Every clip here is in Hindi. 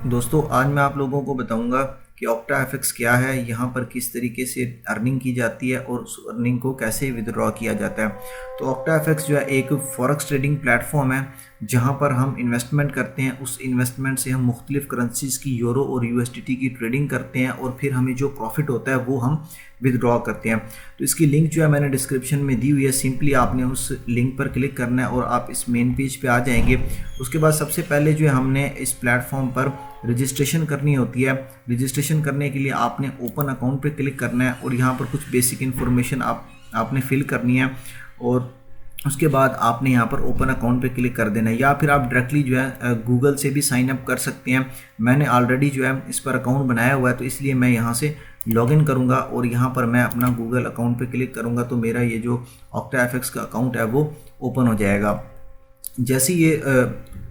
दोस्तों आज मैं आप लोगों को बताऊंगा कि OctaFX क्या है, यहाँ पर किस तरीके से अर्निंग की जाती है और उस अर्निंग को कैसे विदड्रॉ किया जाता है। तो OctaFX जो है एक फॉरेक्स ट्रेडिंग प्लेटफॉर्म है जहाँ पर हम इन्वेस्टमेंट करते हैं। उस इन्वेस्टमेंट से हम मुख्तलिफ करेंसीज़ की यूरो और USDT की ट्रेडिंग करते हैं और फिर हमें जो प्रॉफिट होता है वो हम विदड्रॉ करते हैं। तो इसकी लिंक जो है मैंने डिस्क्रिप्शन में दी हुई है, सिंपली आपने उस लिंक पर क्लिक करना है और आप इस मेन पेज पे आ जाएंगे। उसके बाद सबसे पहले जो है हमने इस प्लेटफॉर्म पर रजिस्ट्रेशन करनी होती है। रजिस्ट्रेशन करने के लिए आपने ओपन अकाउंट पे क्लिक करना है और यहाँ पर कुछ बेसिक इन्फॉर्मेशन आपने फिल करनी है और उसके बाद आपने यहाँ पर ओपन अकाउंट पे क्लिक कर देना है, या फिर आप डायरेक्टली जो है गूगल से भी साइन अप कर सकते हैं। मैंने ऑलरेडी जो है इस पर अकाउंट बनाया हुआ है, तो इसलिए मैं यहाँ से लॉगिन करूँगा और यहाँ पर मैं अपना गूगल अकाउंट पे क्लिक करूँगा तो मेरा ये जो OctaFX का अकाउंट है वो ओपन हो जाएगा। जैसे ये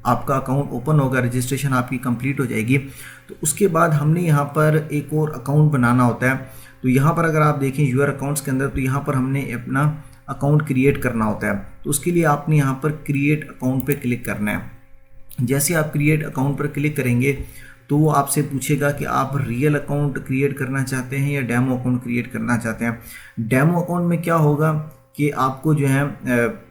आपका अकाउंट ओपन होगा, रजिस्ट्रेशन आपकी कंप्लीट हो जाएगी, तो उसके बाद हमने यहाँ पर एक और अकाउंट बनाना होता है। तो यहाँ पर अगर आप देखें यूर अकाउंट्स के अंदर, तो यहाँ पर हमने अपना अकाउंट क्रिएट करना होता है। तो उसके लिए आपने यहाँ पर क्रिएट अकाउंट पे क्लिक करना है। जैसे आप क्रिएट अकाउंट पर क्लिक करेंगे तो वो आपसे पूछेगा कि आप रियल अकाउंट क्रिएट करना चाहते हैं या डेमो अकाउंट क्रिएट करना चाहते हैं। डेमो अकाउंट में क्या होगा कि आपको जो है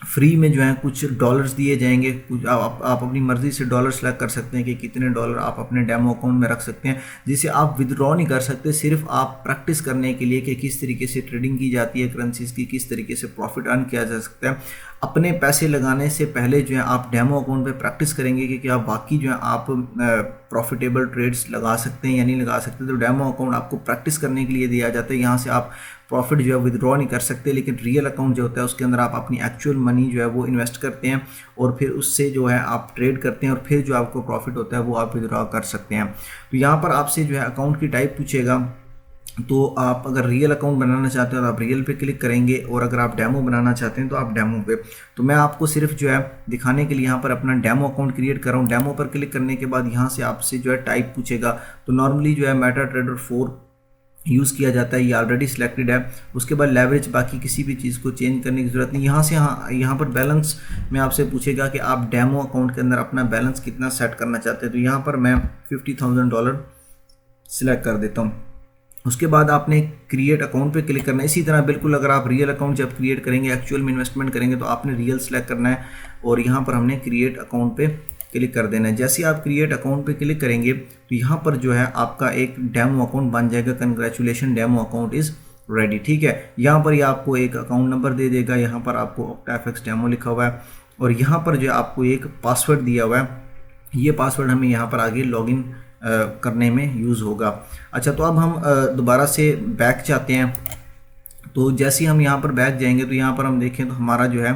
फ्री में जो है कुछ डॉलर्स दिए जाएंगे। कुछ आप अपनी मर्ज़ी से डॉलर सेलेक्ट कर सकते हैं कि कितने डॉलर आप अपने डेमो अकाउंट में रख सकते हैं, जिसे आप विदड्रॉ नहीं कर सकते। सिर्फ आप प्रैक्टिस करने के लिए कि किस तरीके से ट्रेडिंग की जाती है करेंसीज़ की, किस तरीके से प्रॉफिट अर्न किया जा सकता है। अपने पैसे लगाने से पहले जो है आप डेमो अकाउंट पे प्रैक्टिस करेंगे कि क्या वाकई जो है आप प्रॉफिटेबल ट्रेड्स लगा सकते हैं या नहीं लगा सकते। तो डेमो अकाउंट आपको प्रैक्टिस करने के लिए दिया जाता है। यहाँ से आप प्रॉफिट जो है विदड्रॉ नहीं कर सकते, लेकिन रियल अकाउंट जो होता है उसके अंदर आप अपनी एक्चुअल मनी जो है वो इन्वेस्ट करते हैं और फिर उससे जो है आप ट्रेड करते हैं और फिर जो आपको प्रॉफिट होता है वो आप विदड्रॉ कर सकते हैं। तो यहाँ पर आपसे जो है अकाउंट की टाइप पूछेगा, तो आप अगर रियल अकाउंट बनाना चाहते हो तो आप रियल पे क्लिक करेंगे और अगर आप डेमो बनाना चाहते हैं तो आप डेमो पे। तो मैं आपको सिर्फ जो है दिखाने के लिए यहाँ पर अपना डेमो अकाउंट क्रिएट कर रहा हूँ। डेमो पर क्लिक करने के बाद यहाँ से आपसे जो है टाइप पूछेगा, तो नॉर्मली जो है MetaTrader 4 यूज़ किया जाता है, ये ऑलरेडी सिलेक्टेड है। उसके बाद लेवरेज, बाकी किसी भी चीज़ को चेंज करने की ज़रूरत नहीं। यहाँ से यहाँ पर बैलेंस में आपसे पूछेगा कि आप डेमो अकाउंट के अंदर अपना बैलेंस कितना सेट करना चाहते हैं। तो यहाँ पर मैं $50,000 सिलेक्ट कर देता हूँ। उसके बाद आपने क्रिएट अकाउंट पे क्लिक करना है। इसी तरह बिल्कुल अगर आप रियल अकाउंट जब क्रिएट करेंगे, एक्चुअल में इन्वेस्टमेंट करेंगे, तो आपने रियल सेलेक्ट करना है और यहाँ पर हमने क्रिएट अकाउंट पे क्लिक कर देना है। जैसे आप क्रिएट अकाउंट पे क्लिक करेंगे तो यहाँ पर जो है आपका एक डेमो अकाउंट बन जाएगा। Congratulation, demo account is ready. ठीक है, यहाँ पर ये आपको एक अकाउंट नंबर दे देगा, यहाँ पर आपको OctaFX डेमो लिखा हुआ है और यहाँ पर जो है आपको एक पासवर्ड दिया हुआ है। ये पासवर्ड हमें यहाँ पर आगे लॉगिन करने में यूज़ होगा। अच्छा, तो अब हम दोबारा से बैक जाते हैं। तो जैसे हम यहाँ पर बैक जाएंगे तो यहाँ पर हम देखें तो हमारा जो है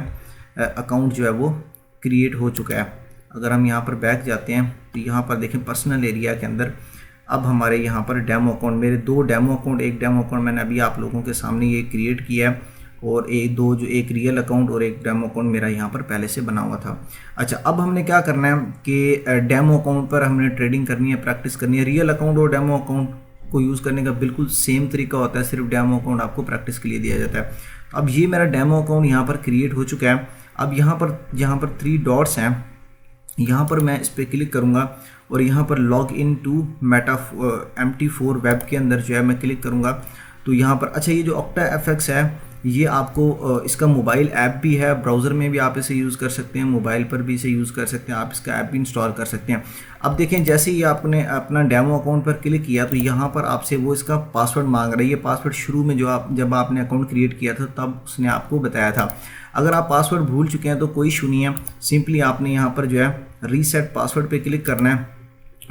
अकाउंट जो है वो क्रिएट हो चुका है। अगर हम यहाँ पर बैक जाते हैं तो यहाँ पर देखें पर्सनल एरिया के अंदर अब हमारे यहाँ पर डेमो अकाउंट, मेरे 2 डेमो अकाउंट, एक डेमो अकाउंट मैंने अभी आप लोगों के सामने ये क्रिएट किया है और एक रियल अकाउंट और एक डेमो अकाउंट मेरा यहाँ पर पहले से बना हुआ था। अच्छा, अब हमने क्या करना है कि डेमो अकाउंट पर हमने ट्रेडिंग करनी है, प्रैक्टिस करनी है। रियल अकाउंट और डेमो अकाउंट को यूज़ करने का बिल्कुल सेम तरीका होता है, सिर्फ डेमो अकाउंट आपको प्रैक्टिस के लिए दिया जाता है। अब ये मेरा डेमो अकाउंट यहाँ पर क्रिएट हो चुका है। अब यहाँ पर 3 डॉट्स हैं, यहाँ पर मैं इस पर क्लिक करूँगा और यहाँ पर log in to MT4 web के अंदर जो है मैं क्लिक करूँगा। तो यहाँ पर अच्छा, ये जो OctaFX है ये आपको इसका मोबाइल ऐप भी है, ब्राउज़र में भी आप इसे यूज़ कर सकते हैं, मोबाइल पर भी इसे यूज़ कर सकते हैं, आप इसका ऐप भी इंस्टॉल कर सकते हैं। अब देखें, जैसे ही आपने अपना डेमो अकाउंट पर क्लिक किया तो यहाँ पर आपसे वो इसका पासवर्ड मांग रहा है। ये पासवर्ड शुरू में जब आपने अकाउंट क्रिएट किया था तब उसने आपको बताया था। अगर आप पासवर्ड भूल चुके हैं तो कोई इशू नहीं है, सिंपली आपने यहाँ पर जो है रीसेट पासवर्ड पे क्लिक करना है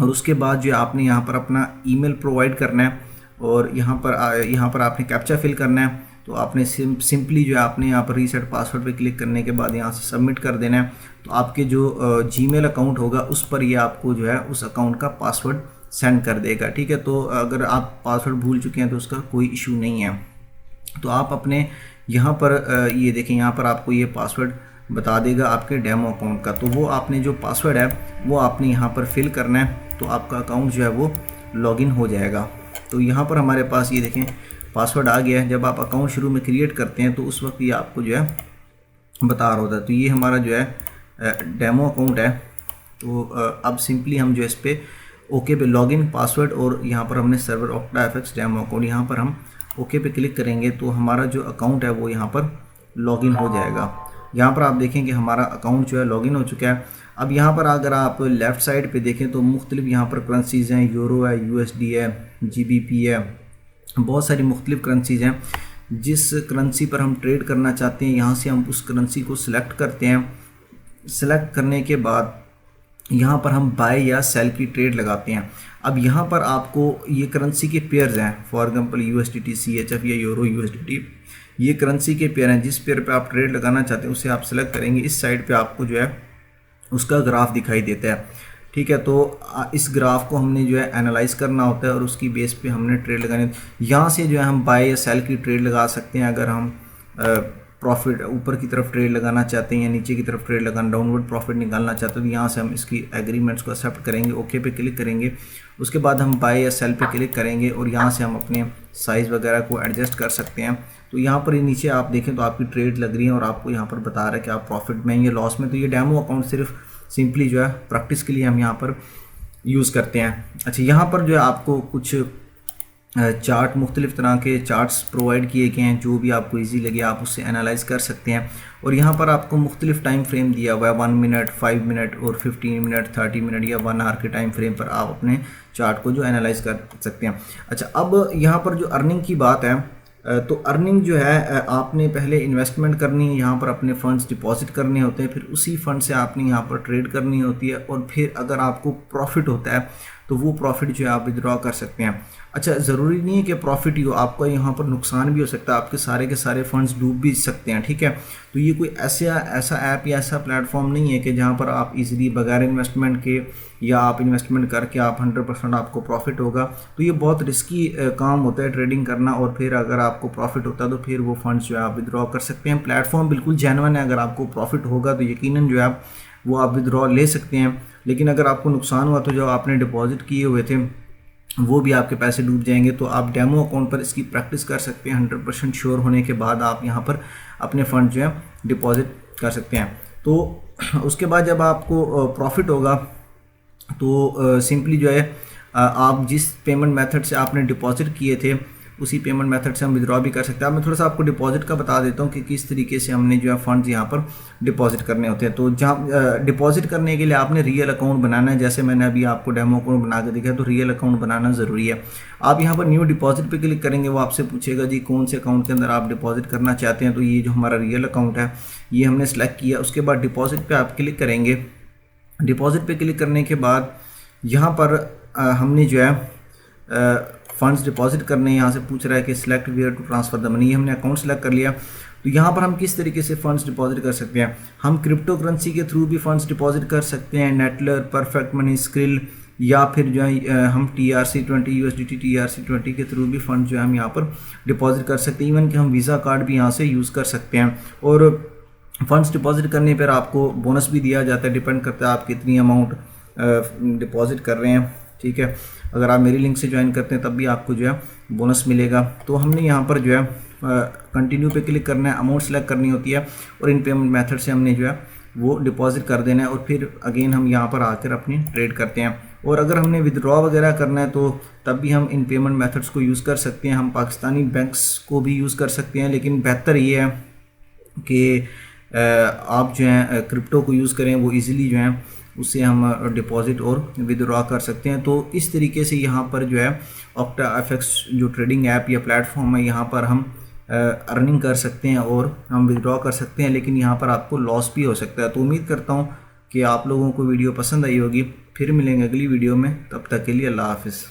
और उसके बाद जो है आपने यहाँ पर अपना ईमेल प्रोवाइड करना है और यहाँ पर आपने कैप्चा फिल करना है। तो आपने सिंपली जो है आपने यहाँ पर रीसेट पासवर्ड पे क्लिक करने के बाद यहाँ से सबमिट कर देना है। तो आपके जो जीमेल अकाउंट होगा उस पर ये आपको जो है उस अकाउंट का पासवर्ड सेंड कर देगा। ठीक है, तो अगर आप पासवर्ड भूल चुके हैं तो उसका कोई इशू नहीं है। तो आप अपने यहाँ पर ये देखें, यहाँ पर आपको ये पासवर्ड बता देगा आपके डेमो अकाउंट का। तो वो आपने जो पासवर्ड है वो आपने यहाँ पर फिल करना है, तो आपका अकाउंट जो है वो लॉगिन हो जाएगा। तो यहाँ पर हमारे पास ये देखें पासवर्ड आ गया है। जब आप अकाउंट शुरू में क्रिएट करते हैं तो उस वक्त ये आपको जो है बता रहा होता है। तो ये हमारा जो है डेमो अकाउंट है, तो अब सिंपली हम जो इस पर ओके पे लॉगिन पासवर्ड और यहाँ पर हमने सर्वर OctaFX डेमो अकाउंट, यहाँ पर हम ओके पे क्लिक करेंगे तो हमारा जो अकाउंट है वो यहाँ पर लॉगिन हो जाएगा। यहाँ पर आप देखें कि हमारा अकाउंट जो है लॉगिन हो चुका है। अब यहाँ पर अगर आप लेफ़्ट साइड पे देखें तो मुख्तलिफ यहाँ पर करेंसीज़ हैं, यूरो है, USD है, GBP है, बहुत सारी मुख्तलिफ करेंसीज़ हैं। जिस करेंसी पर हम ट्रेड करना चाहते हैं यहाँ से हम उस करेंसी को सिलेक्ट करते हैं। सिलेक्ट करने के बाद यहाँ पर हम बाय या सेल की ट्रेड लगाते हैं। अब यहाँ पर आपको ये करेंसी के पेयर्स हैं, फॉर एग्जांपल USDT CHF या यूरो USDT, ये करेंसी के पेयर हैं। जिस पेयर पे आप ट्रेड लगाना चाहते हैं उसे आप सेलेक्ट करेंगे। इस साइड पे आपको जो है उसका ग्राफ दिखाई देता है, ठीक है। तो इस ग्राफ को हमने जो है एनालाइज करना होता है और उसकी बेस पे हमने ट्रेड लगाने। यहाँ से जो है हम बाय या सेल की ट्रेड लगा सकते हैं। अगर हम प्रॉफिट ऊपर की तरफ ट्रेड लगाना चाहते हैं या नीचे की तरफ ट्रेड लगाना, डाउनवर्ड प्रॉफिट निकालना चाहते हैं तो यहाँ से हम इसकी एग्रीमेंट्स को एक्सेप्ट करेंगे, ओके पे क्लिक करेंगे। उसके बाद हम बाय या सेल पे क्लिक करेंगे और यहाँ से हम अपने साइज़ वगैरह को एडजस्ट कर सकते हैं। तो यहाँ पर नीचे आप देखें तो आपकी ट्रेड लग रही है और आपको यहाँ पर बता रहा है कि आप प्रॉफिट में या लॉस में। तो ये डेमो अकाउंट सिर्फ सिंपली जो है प्रैक्टिस के लिए हम यहाँ पर यूज़ करते हैं। अच्छा, यहाँ पर जो है आपको कुछ चार्ट, मुख्तलिफ तरह के चार्ट्स प्रोवाइड किए गए हैं। जो भी आपको इजी लगे आप उससे एनालाइज कर सकते हैं। और यहाँ पर आपको मुख्तलिफ टाइम फ्रेम दिया हुआ है, 1 मिनट, 5 मिनट और 15 मिनट, 30 मिनट या 1 आवर के टाइम फ्रेम पर आप अपने चार्ट को जो एनालाइज कर सकते हैं। अच्छा, अब यहाँ पर जो अर्निंग की बात है तो अर्निंग जो है आपने पहले इन्वेस्टमेंट करनी है, यहाँ पर अपने फंड्स डिपॉजिट करने होते हैं, फिर उसी फंड से आपने यहाँ पर ट्रेड करनी होती है और फिर अगर आपको प्रॉफिट होता है तो वो प्रॉफिट जो है आप विड्रॉ कर सकते हैं। अच्छा, ज़रूरी नहीं है कि प्रॉफिट ही हो, आपका यहाँ पर नुकसान भी हो सकता है, आपके सारे के सारे फंड्स डूब भी सकते हैं, ठीक है। तो ये कोई ऐसा ऐप या ऐसा प्लेटफॉर्म नहीं है कि जहाँ पर आप इजीली बगैर इन्वेस्टमेंट के या आप इन्वेस्टमेंट करके आप 100% आपको प्रॉफिट होगा। तो ये बहुत रिस्की काम होता है ट्रेडिंग करना, और फिर अगर आपको प्रॉफिट होता है तो फिर वो फंड्स जो है आप विड्रॉ कर सकते हैं। प्लेटफॉर्म बिल्कुल जेन्युइन है, अगर आपको प्रॉफिट होगा तो यकीनन जो है वो आप विड्रॉ ले सकते हैं। लेकिन अगर आपको नुकसान हुआ तो जो आपने डिपॉजिट किए हुए थे वो भी आपके पैसे डूब जाएंगे। तो आप डेमो अकाउंट पर इसकी प्रैक्टिस कर सकते हैं। 100% श्योर होने के बाद आप यहाँ पर अपने फंड जो है डिपॉजिट कर सकते हैं। तो उसके बाद जब आपको प्रॉफिट होगा तो सिंपली जो है आप जिस पेमेंट मेथड से आपने डिपॉजिट किए थे उसी पेमेंट मेथड से हम विड्रॉ भी कर सकते हैं। अब मैं थोड़ा सा आपको डिपॉजिट का बता देता हूँ कि किस तरीके से हमने जो है फंड्स यहाँ पर डिपॉजिट करने होते हैं। तो जहाँ डिपॉजिट करने के लिए आपने रियल अकाउंट बनाना है, जैसे मैंने अभी आपको डेमो अकाउंट बना के दिखाया, तो रियल अकाउंट बनाना ज़रूरी है। आप यहाँ पर न्यू डिपॉजिट पे क्लिक करेंगे, वो आपसे पूछेगा जी कौन से अकाउंट के अंदर आप डिपॉजिट करना चाहते हैं। तो ये जो हमारा रियल अकाउंट है ये हमने सेलेक्ट किया। उसके बाद डिपॉजिट पर आप क्लिक करेंगे। डिपॉजिट पर क्लिक करने के बाद यहाँ पर हमने जो है फंड्स डिपॉजिट करने, यहाँ से पूछ रहा है कि select where to transfer the money. हमने अकाउंट सेलेक्ट कर लिया। तो यहाँ पर हम किस तरीके से फ़ंड्स डिपॉजिट कर सकते हैं, हम क्रिप्टो करेंसी के थ्रू भी फ़ंड्स डिपॉजिट कर सकते हैं, नेटलर, परफेक्ट मनी, स्क्रिल, या फिर जो है हम TRC20 USDT TRC20 के थ्रू भी फ़ंड जो है हम यहाँ पर डिपॉजिट कर सकते हैं। इवन कि हम वीज़ा कार्ड भी यहाँ से यूज़ कर सकते हैं। और फंड्स डिपॉजिट करने पर आपको बोनस भी दिया जाता है, डिपेंड करता है आप कितनी अमाउंट डिपॉजिट कर रहे हैं, ठीक है। अगर आप मेरी लिंक से ज्वाइन करते हैं तब भी आपको जो है बोनस मिलेगा। तो हमने यहाँ पर जो है कंटिन्यू पे क्लिक करना है, अमाउंट सेलेक्ट करनी होती है और इन पेमेंट मेथड से हमने जो है वो डिपॉजिट कर देना है और फिर अगेन हम यहाँ पर आकर अपनी ट्रेड करते हैं। और अगर हमने विड्रॉ वगैरह करना है तो तब भी हम इन पेमेंट मेथड्स को यूज़ कर सकते हैं। हम पाकिस्तानी बैंक्स को भी यूज़ कर सकते हैं, लेकिन बेहतर ये है कि आप जो है क्रिप्टो को यूज़ करें, वो ईज़िली जो है उससे हम डिपॉजिट और विड्रॉ कर सकते हैं। तो इस तरीके से यहाँ पर जो है OctaFX जो ट्रेडिंग ऐप या प्लेटफॉर्म है, यहाँ पर हम अर्निंग कर सकते हैं और हम विड्रॉ कर सकते हैं, लेकिन यहाँ पर आपको लॉस भी हो सकता है। तो उम्मीद करता हूँ कि आप लोगों को वीडियो पसंद आई होगी। फिर मिलेंगे अगली वीडियो में, तब तक के लिए अल्लाह हाफ़िज़।